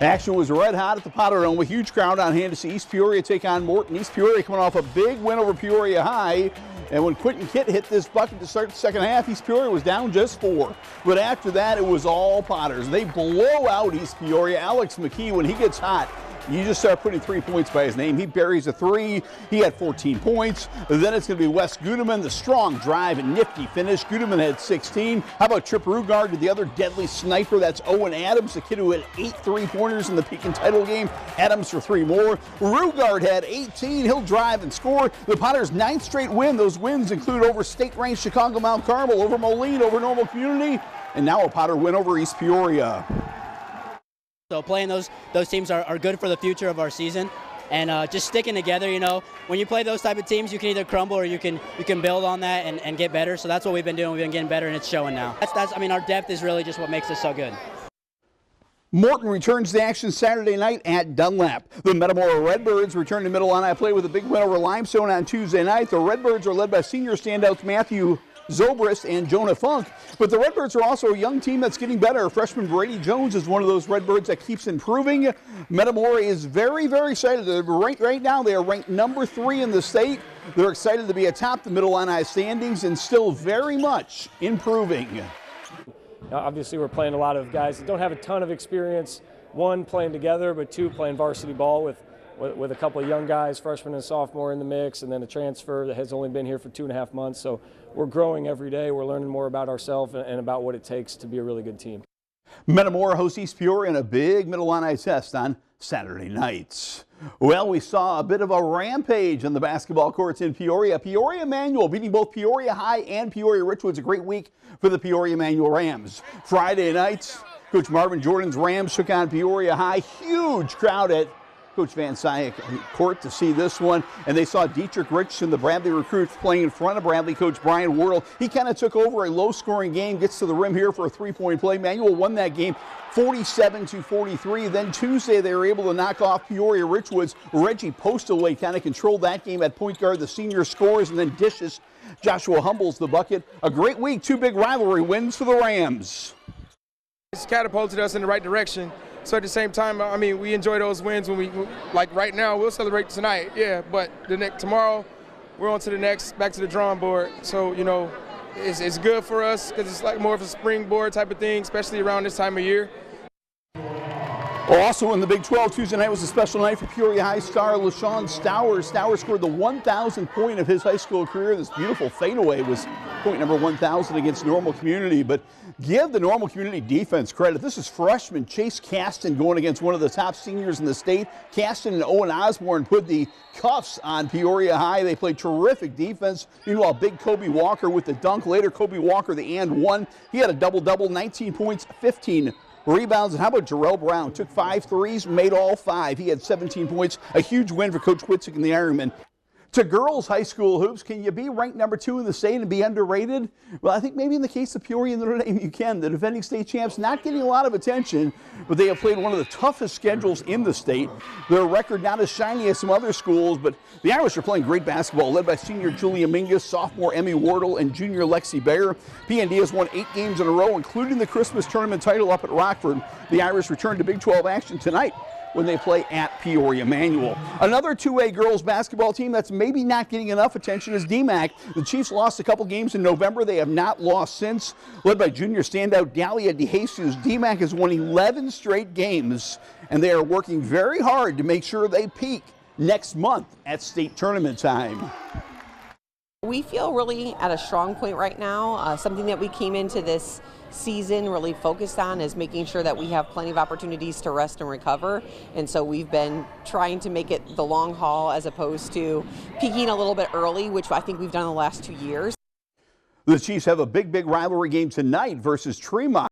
Action was red hot at the Potter Dome with a huge crowd on hand to see East Peoria take on Morton. East Peoria coming off a big win over Peoria High. And when Quentin Kitt hit this bucket to start the second half, East Peoria was down just 4. But after that, it was all Potters. They blow out East Peoria. Alex McKee, when he gets hot, you just start putting 3 points by his name. He buries a 3. He had 14 points. Then it's going to be Wes Gudeman, the strong drive and nifty finish. Gudeman had 16. How about Trip Rugard, the other deadly sniper? That's Owen Adams, the kid who had 8 3-pointers in the Pekin title game. Adams for 3 more. Rugard had 18. He'll drive and score. The Potters' 9th straight win. Those wins include over state-ranked Chicago Mount Carmel, over Moline, over Normal Community, and now a Potter win over East Peoria. So playing those teams are good for the future of our season, and just sticking together. You know, when you play those type of teams, you can either crumble or you can build on that and get better. So that's what we've been doing. We've been getting better, and it's showing now. I mean, our depth is really just what makes us so good. Morton returns to action Saturday night at Dunlap. The Metamora Redbirds return to Middle Illini play with a big win over Limestone on Tuesday night. The Redbirds are led by senior standouts Matthew Zobrist and Jonah Funk, but the Redbirds are also a young team that's getting better. Freshman Brady Jones is one of those Redbirds that keeps improving. Metamora is very, very excited. Right now they are ranked number 3 in the state. They're excited to be atop the Middle Illini standings and still very much improving. Obviously, we're playing a lot of guys that don't have a ton of experience, 1, playing together, but 2, playing varsity ball with a couple of young guys, freshman and sophomore in the mix, and then a transfer that has only been here for 2.5 months. So we're growing every day. We're learning more about ourselves and about what it takes to be a really good team. Metamora hosts East Peoria in a big Middle Illini test on Saturday nights. Well, we saw a bit of a rampage on the basketball courts in Peoria. Peoria Manual beating both Peoria High and Peoria Richwoods. A great week for the Peoria Manual Rams. Friday nights, Coach Marvin Jordan's Rams took on Peoria High. Huge crowd at Coach Van Syak court to see this one, and they saw Dietrich Richardson, the Bradley recruits, playing in front of Bradley coach Brian Wardle. He kind of took over a low-scoring game, gets to the rim here for a 3-point play. Manual won that game 47-43. Then Tuesday they were able to knock off Peoria Richwoods. Reggie Postleway kind of controlled that game at point guard. The senior scores and then dishes. Joshua Humbles the bucket. A great week, 2 big rivalry wins for the Rams. It's catapulted us in the right direction. So at the same time, I mean, we enjoy those wins when we, like right now, we'll celebrate tonight, yeah, but tomorrow we're on to the next, back to the drawing board. So, you know, it's good for us because it's like more of a springboard type of thing, especially around this time of year. Also in the Big 12, Tuesday night was a special night for Peoria High star LaShawn Stowers. Stowers scored the 1,000th point of his high school career. This beautiful fadeaway was point number 1,000 against Normal Community. But give the Normal Community defense credit. This is freshman Chase Caston going against one of the top seniors in the state. Caston and Owen Osborne put the cuffs on Peoria High. They played terrific defense. Meanwhile, big Kobe Walker with the dunk. Later, Kobe Walker, the and one. He had a double-double, 19 points, 15 rebounds. And how about Jarrell Brown? Took 5 threes, made all 5. He had 17 points. A huge win for Coach Whitsick and the Ironmen. To girls high school hoops, can you be ranked number 2 in the state and be underrated? Well, I think maybe in the case of Peoria and Notre Dame you can. The defending state champs not getting a lot of attention, but they have played one of the toughest schedules in the state. Their record not as shiny as some other schools, but the Irish are playing great basketball, led by senior Julia Mingus, sophomore Emmy Wardle, and junior Lexi Bayer. PND has won 8 games in a row, including the Christmas tournament title up at Rockford. The Irish return to Big 12 action tonight when they play at Peoria Manual. Another 2A girls basketball team that's maybe not getting enough attention is DMAC. The Chiefs lost a couple games in November. They have not lost since. Led by junior standout Dalia DeJesus, DMAC has won 11 straight games, and they are working very hard to make sure they peak next month at state tournament time. We feel really at a strong point right now. Something that we came into this season really focused on is making sure that we have plenty of opportunities to rest and recover. And so we've been trying to make it the long haul as opposed to peaking a little bit early, which I think we've done the last 2 years. The Chiefs have a big rivalry game tonight versus Tremont.